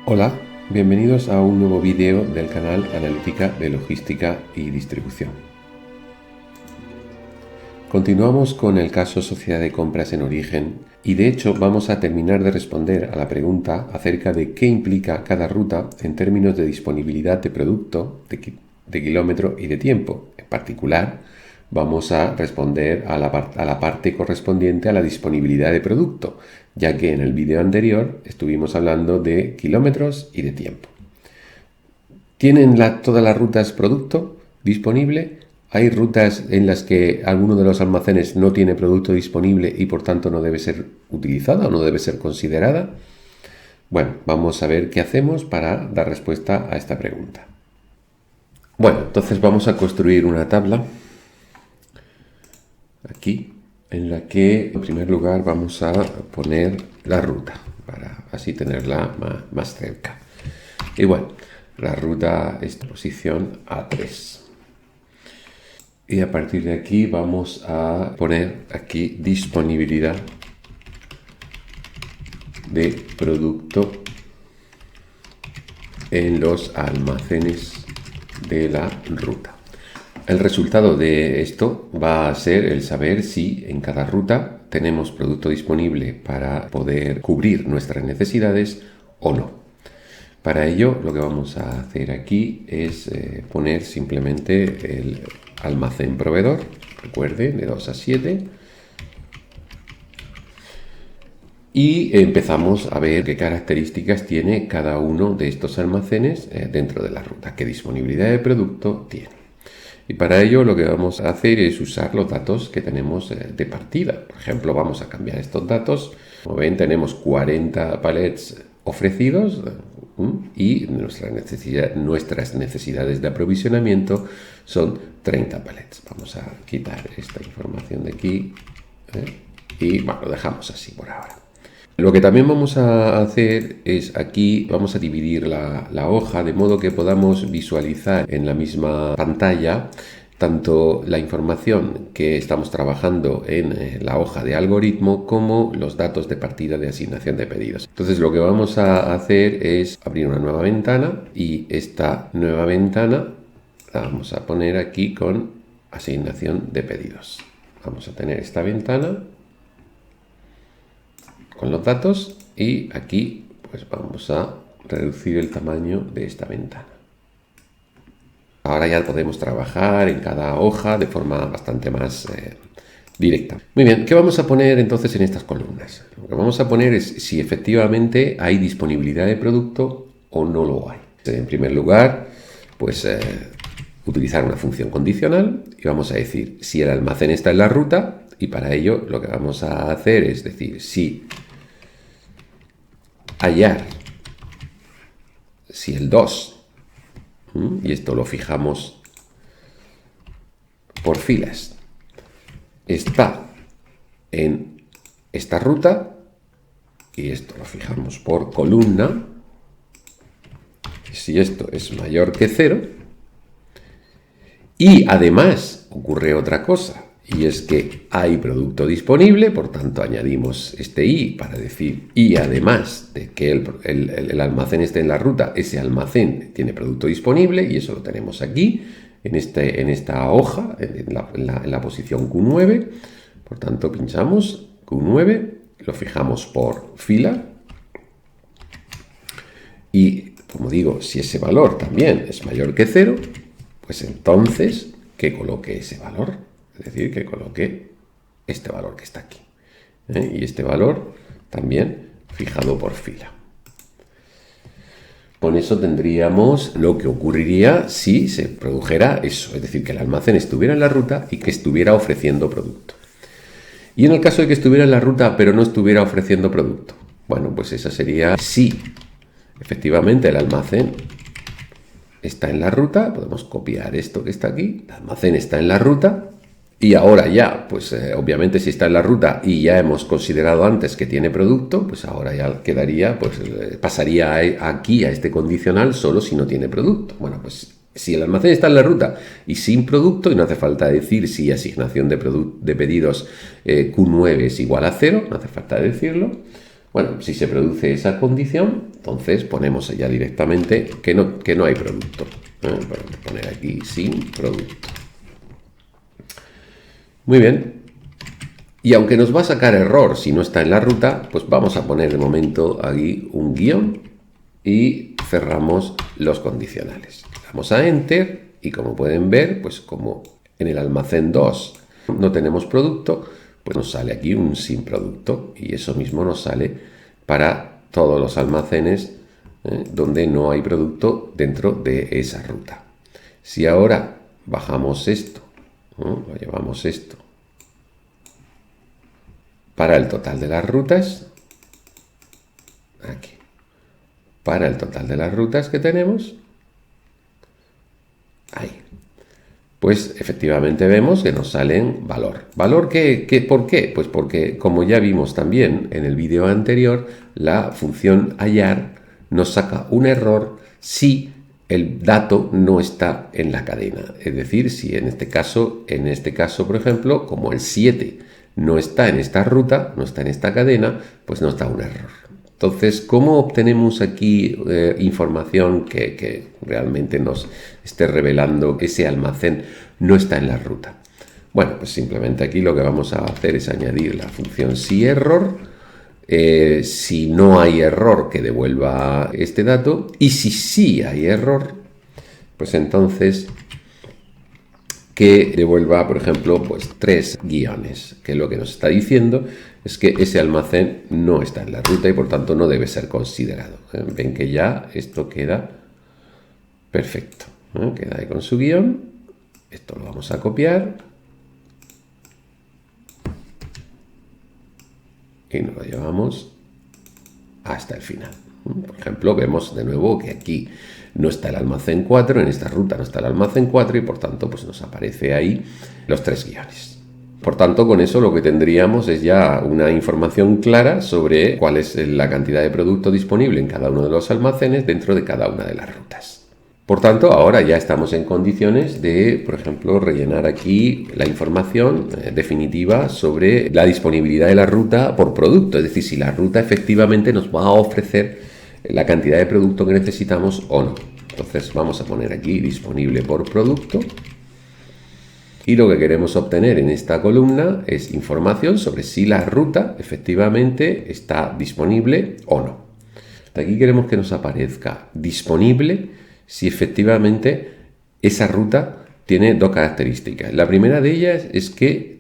Hola, bienvenidos a un nuevo vídeo del canal Analítica de Logística y Distribución. Continuamos con el caso Sociedad de Compras en Origen y de hecho vamos a terminar de responder a la pregunta acerca de qué implica cada ruta en términos de disponibilidad de producto, de kilómetro y de tiempo. En particular, vamos a responder a la parte correspondiente a la disponibilidad de producto, ya que en el vídeo anterior estuvimos hablando de kilómetros y de tiempo. ¿Tienen todas las rutas producto disponible? ¿Hay rutas en las que alguno de los almacenes no tiene producto disponible y por tanto no debe ser utilizada o no debe ser considerada? Bueno, vamos a ver qué hacemos para dar respuesta a esta pregunta. Bueno, entonces vamos a construir una tabla aquí, en la que en primer lugar vamos a poner la ruta, para así tenerla más cerca. Y bueno, la ruta es posición A3. Y a partir de aquí vamos a poner aquí disponibilidad de producto en los almacenes de la ruta. El resultado de esto va a ser el saber si en cada ruta tenemos producto disponible para poder cubrir nuestras necesidades o no. Para ello lo que vamos a hacer aquí es poner simplemente el almacén proveedor, recuerden, de 2 a 7. Y empezamos a ver qué características tiene cada uno de estos almacenes dentro de la ruta, qué disponibilidad de producto tiene. Y para ello lo que vamos a hacer es usar los datos que tenemos de partida. Por ejemplo, vamos a cambiar estos datos. Como ven, tenemos 40 palets ofrecidos y nuestras necesidades de aprovisionamiento son 30 palets. Vamos a quitar esta información de aquí y bueno, lo dejamos así por ahora. Lo que también vamos a hacer es aquí vamos a dividir la hoja de modo que podamos visualizar en la misma pantalla tanto la información que estamos trabajando en la hoja de algoritmo como los datos de partida de asignación de pedidos. Entonces lo que vamos a hacer es abrir una nueva ventana y esta nueva ventana la vamos a poner aquí con asignación de pedidos. Vamos a tener esta ventana con los datos y aquí pues vamos a reducir el tamaño de esta ventana. Ahora ya podemos trabajar en cada hoja de forma bastante más directa. Muy bien, ¿qué vamos a poner entonces en estas columnas? Lo que vamos a poner es si efectivamente hay disponibilidad de producto o no lo hay. En primer lugar, pues utilizar una función condicional y vamos a decir si el almacén está en la ruta y para ello lo que vamos a hacer es decir si hallar, si el 2, y esto lo fijamos por filas, está en esta ruta, y esto lo fijamos por columna, si esto es mayor que 0, y además ocurre otra cosa, y es que hay producto disponible, por tanto añadimos este i para decir, y además de que el almacén esté en la ruta, ese almacén tiene producto disponible, y eso lo tenemos aquí, en esta hoja, en la posición Q9, por tanto pinchamos Q9, lo fijamos por fila, y como digo, si ese valor también es mayor que 0, pues entonces que coloque ese valor. Es decir, que coloque este valor que está aquí. Y este valor también fijado por fila. Con eso tendríamos lo que ocurriría si se produjera eso. Es decir, que el almacén estuviera en la ruta y que estuviera ofreciendo producto. Y en el caso de que estuviera en la ruta pero no estuviera ofreciendo producto. Bueno, pues esa sería si efectivamente el almacén está en la ruta. Podemos copiar esto que está aquí. El almacén está en la ruta. Y ahora ya, pues obviamente si está en la ruta y ya hemos considerado antes que tiene producto, pues ahora ya quedaría, pues pasaría aquí a este condicional solo si no tiene producto. Bueno, pues si el almacén está en la ruta y sin producto, y no hace falta decir si asignación de pedidos Q9 es igual a 0, no hace falta decirlo, Bueno, si se produce esa condición, entonces ponemos ya directamente que no hay producto. Vamos a poner aquí sin producto. Muy bien. Y aunque nos va a sacar error si no está en la ruta, pues vamos a poner de momento aquí un guión y cerramos los condicionales. Damos a Enter y como pueden ver, pues como en el almacén 2 no tenemos producto, pues nos sale aquí un sin producto y eso mismo nos sale para todos los almacenes donde no hay producto dentro de esa ruta. Si ahora bajamos esto, lo llevamos esto para el total de las rutas, aquí, para el total de las rutas que tenemos, ahí, pues efectivamente vemos que nos salen valor. ¿Valor por qué? Pues porque, como ya vimos también en el vídeo anterior, la función hallar nos saca un error si el dato no está en la cadena. Es decir, si en este caso, por ejemplo, como el 7 no está en esta ruta, no está en esta cadena, pues nos da un error. Entonces, ¿cómo obtenemos aquí información que realmente nos esté revelando que ese almacén no está en la ruta? Bueno, pues simplemente aquí lo que vamos a hacer es añadir la función SIERROR. Si no hay error, que devuelva este dato. Y si sí hay error, pues entonces que devuelva, por ejemplo, pues 3 guiones, que lo que nos está diciendo es que ese almacén no está en la ruta y por tanto no debe ser considerado. Ven que ya esto queda perfecto. Queda ahí con su guión. Esto lo vamos a copiar y nos lo llevamos hasta el final. Por ejemplo, vemos de nuevo que aquí no está el almacén 4, en esta ruta no está el almacén 4 y por tanto pues nos aparece ahí los 3 guiones. Por tanto, con eso lo que tendríamos es ya una información clara sobre cuál es la cantidad de producto disponible en cada uno de los almacenes dentro de cada una de las rutas. Por tanto, ahora ya estamos en condiciones de, por ejemplo, rellenar aquí la información definitiva sobre la disponibilidad de la ruta por producto. Es decir, si la ruta efectivamente nos va a ofrecer la cantidad de producto que necesitamos o no. Entonces vamos a poner aquí disponible por producto. Y lo que queremos obtener en esta columna es información sobre si la ruta efectivamente está disponible o no. Aquí queremos que nos aparezca disponible si efectivamente esa ruta tiene dos características. La primera de ellas es que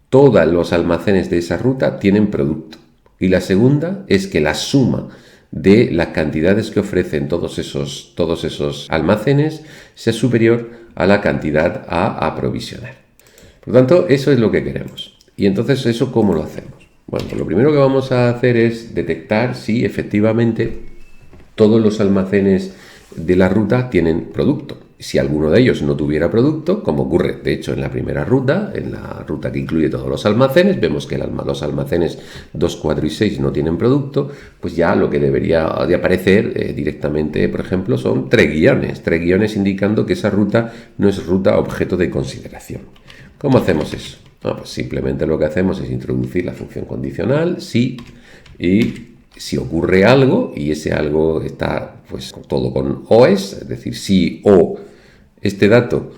todos los almacenes de esa ruta tienen producto. Y la segunda es que la suma de las cantidades que ofrecen todos esos almacenes sea superior a la cantidad a aprovisionar. Por lo tanto, eso es lo que queremos. Y entonces, ¿eso cómo lo hacemos? Bueno, pues lo primero que vamos a hacer es detectar si efectivamente todos los almacenes de la ruta tienen producto. Si alguno de ellos no tuviera producto, como ocurre de hecho en la primera ruta, en la ruta que incluye todos los almacenes, vemos que los almacenes 2, 4 y 6 no tienen producto, pues ya lo que debería de aparecer directamente, por ejemplo, son 3 guiones indicando que esa ruta no es ruta objeto de consideración. ¿Cómo hacemos eso? Pues simplemente lo que hacemos es introducir la función condicional, si, y si ocurre algo y ese algo está pues todo con OES, es decir, si o este dato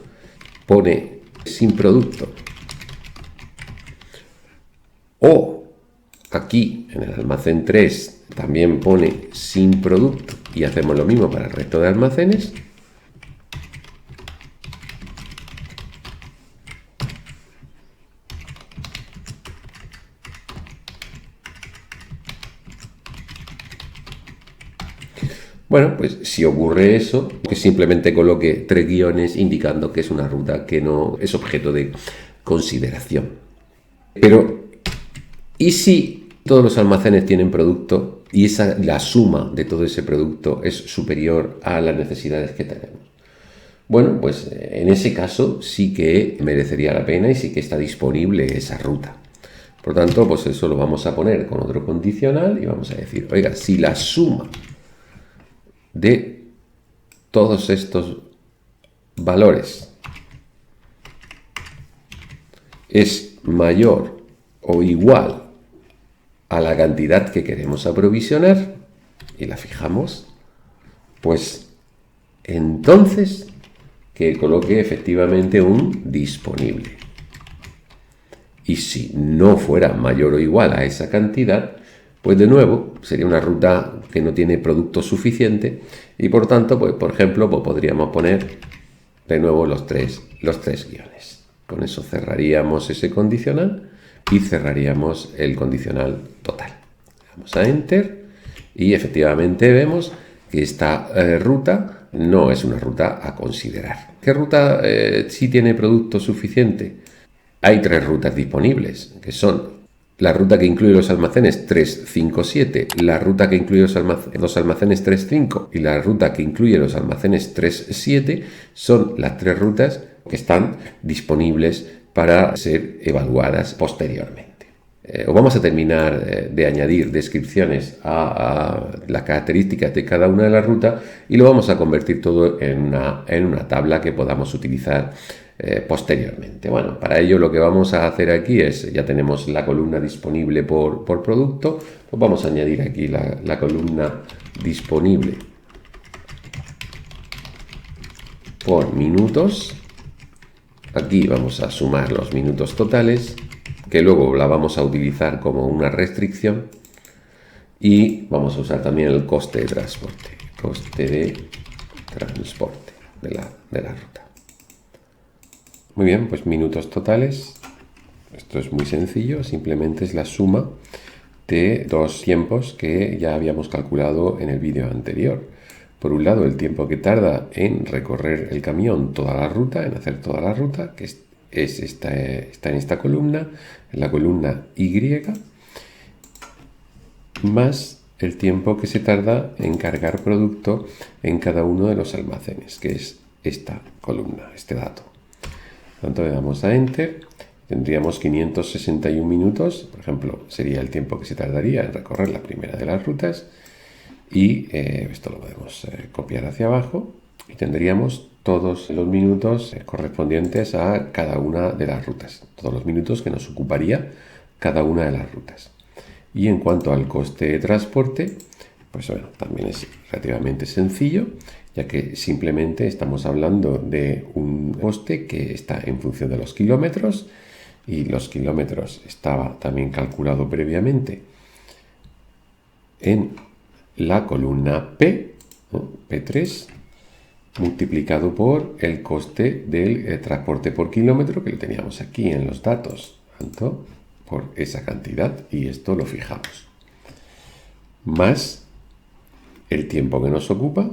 pone sin producto o aquí en el almacén 3 también pone sin producto y hacemos lo mismo para el resto de almacenes, bueno, pues si ocurre eso, que simplemente coloque 3 guiones indicando que es una ruta que no es objeto de consideración. Pero, ¿y si todos los almacenes tienen producto y la suma de todo ese producto es superior a las necesidades que tenemos? Bueno, pues en ese caso sí que merecería la pena y sí que está disponible esa ruta. Por tanto, pues eso lo vamos a poner con otro condicional y vamos a decir, oiga, si la suma de todos estos valores es mayor o igual a la cantidad que queremos aprovisionar y la fijamos, pues entonces que coloque efectivamente un disponible. Y si no fuera mayor o igual a esa cantidad, pues de nuevo sería una ruta que no tiene producto suficiente y por tanto, pues por ejemplo, pues podríamos poner de nuevo los tres guiones. Con eso cerraríamos ese condicional y cerraríamos el condicional total. Vamos a Enter y efectivamente vemos que esta ruta no es una ruta a considerar. ¿Qué ruta sí tiene producto suficiente? Hay tres rutas disponibles, que son la ruta que incluye los almacenes 3, 5, 7, la ruta que incluye los almacenes 3, 5 y la ruta que incluye los almacenes 3, 7 son las tres rutas que están disponibles para ser evaluadas posteriormente. Os vamos a terminar de añadir descripciones a las características de cada una de las rutas y lo vamos a convertir todo en una tabla que podamos utilizar posteriormente. Bueno, para ello lo que vamos a hacer aquí es, ya tenemos la columna disponible por producto, pues vamos a añadir aquí la columna disponible por minutos. Aquí vamos a sumar los minutos totales, que luego la vamos a utilizar como una restricción, y vamos a usar también el coste de transporte, de la ruta. Muy bien, pues minutos totales. Esto es muy sencillo, simplemente es la suma de dos tiempos que ya habíamos calculado en el vídeo anterior. Por un lado, el tiempo que tarda en recorrer el camión toda la ruta, en hacer toda la ruta, que está en esta columna, en la columna Y, más el tiempo que se tarda en cargar producto en cada uno de los almacenes, que es esta columna, este dato. Por tanto, le damos a Enter, tendríamos 561 minutos, por ejemplo, sería el tiempo que se tardaría en recorrer la primera de las rutas, y esto lo podemos copiar hacia abajo y tendríamos todos los minutos correspondientes a cada una de las rutas, todos los minutos que nos ocuparía cada una de las rutas. Y en cuanto al coste de transporte, pues bueno, también es relativamente sencillo, ya que simplemente estamos hablando de un coste que está en función de los kilómetros, y los kilómetros estaba también calculado previamente en la columna P, ¿no? P3, multiplicado por el coste del transporte por kilómetro, que lo teníamos aquí en los datos, tanto por esa cantidad, y esto lo fijamos, más el tiempo que nos ocupa,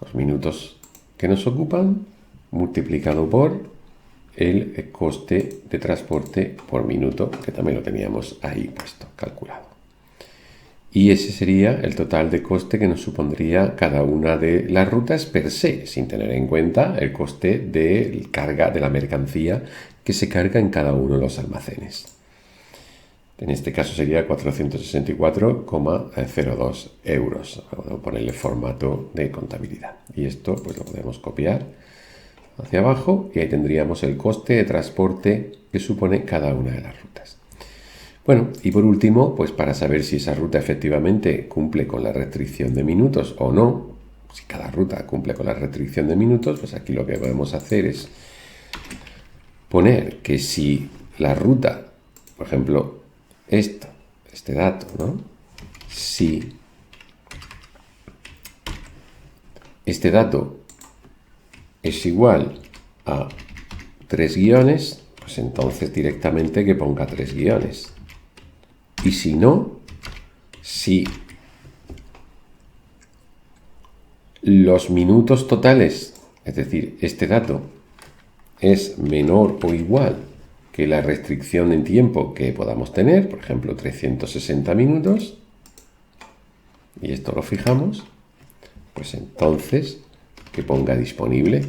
los minutos que nos ocupan, multiplicado por el coste de transporte por minuto, que también lo teníamos ahí puesto, calculado. Y ese sería el total de coste que nos supondría cada una de las rutas per se, sin tener en cuenta el coste de carga de la mercancía que se carga en cada uno de los almacenes. En este caso sería 464,02 euros. Vamos a ponerle formato de contabilidad. Y esto pues lo podemos copiar hacia abajo y ahí tendríamos el coste de transporte que supone cada una de las rutas. Bueno, y por último, pues para saber si esa ruta efectivamente cumple con la restricción de minutos o no, si cada ruta cumple con la restricción de minutos, pues aquí lo que podemos hacer es poner que si la ruta, por ejemplo, este dato, ¿no? Si este dato es igual a 3 guiones, pues entonces directamente que ponga 3 guiones. Y si no, si los minutos totales, es decir, este dato, es menor o igual que la restricción en tiempo que podamos tener, por ejemplo 360 minutos, y esto lo fijamos, pues entonces que ponga disponible.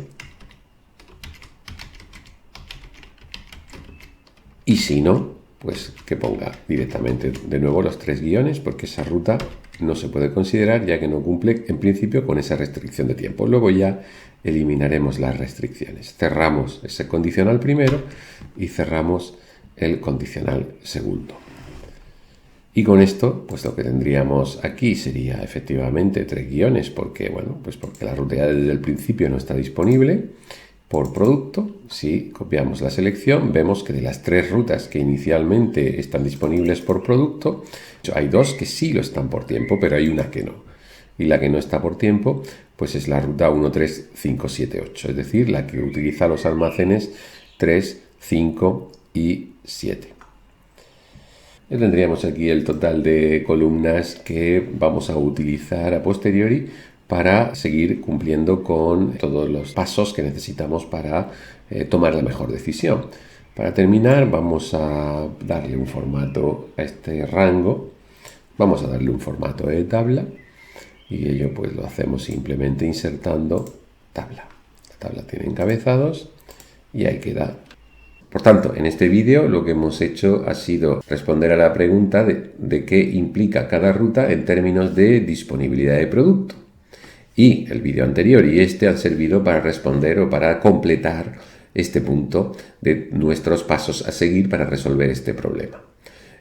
Y si no, pues que ponga directamente de nuevo los 3 guiones, porque esa ruta no se puede considerar ya que no cumple en principio con esa restricción de tiempo. Luego ya eliminaremos las restricciones. Cerramos ese condicional primero y cerramos el condicional segundo. Y con esto, pues lo que tendríamos aquí sería efectivamente 3 guiones, porque, bueno, pues porque la ruta ya desde el principio no está disponible. Por producto, si copiamos la selección, vemos que de las 3 rutas que inicialmente están disponibles por producto, hay 2 que sí lo están por tiempo, pero hay una que no. Y la que no está por tiempo, pues es la ruta 13578, es decir, la que utiliza los almacenes 3, 5 y 7. Ya tendríamos aquí el total de columnas que vamos a utilizar a posteriori para seguir cumpliendo con todos los pasos que necesitamos para tomar la mejor decisión. Para terminar, vamos a darle un formato a este rango. Vamos a darle un formato de tabla y ello pues lo hacemos simplemente insertando tabla. La tabla tiene encabezados y ahí queda. Por tanto, en este vídeo lo que hemos hecho ha sido responder a la pregunta de qué implica cada ruta en términos de disponibilidad de producto. Y el vídeo anterior y este han servido para responder o para completar este punto de nuestros pasos a seguir para resolver este problema.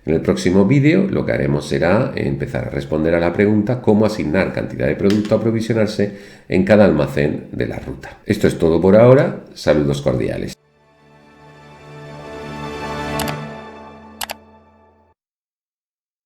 En el próximo vídeo lo que haremos será empezar a responder a la pregunta cómo asignar cantidad de producto a aprovisionarse en cada almacén de la ruta. Esto es todo por ahora. Saludos cordiales.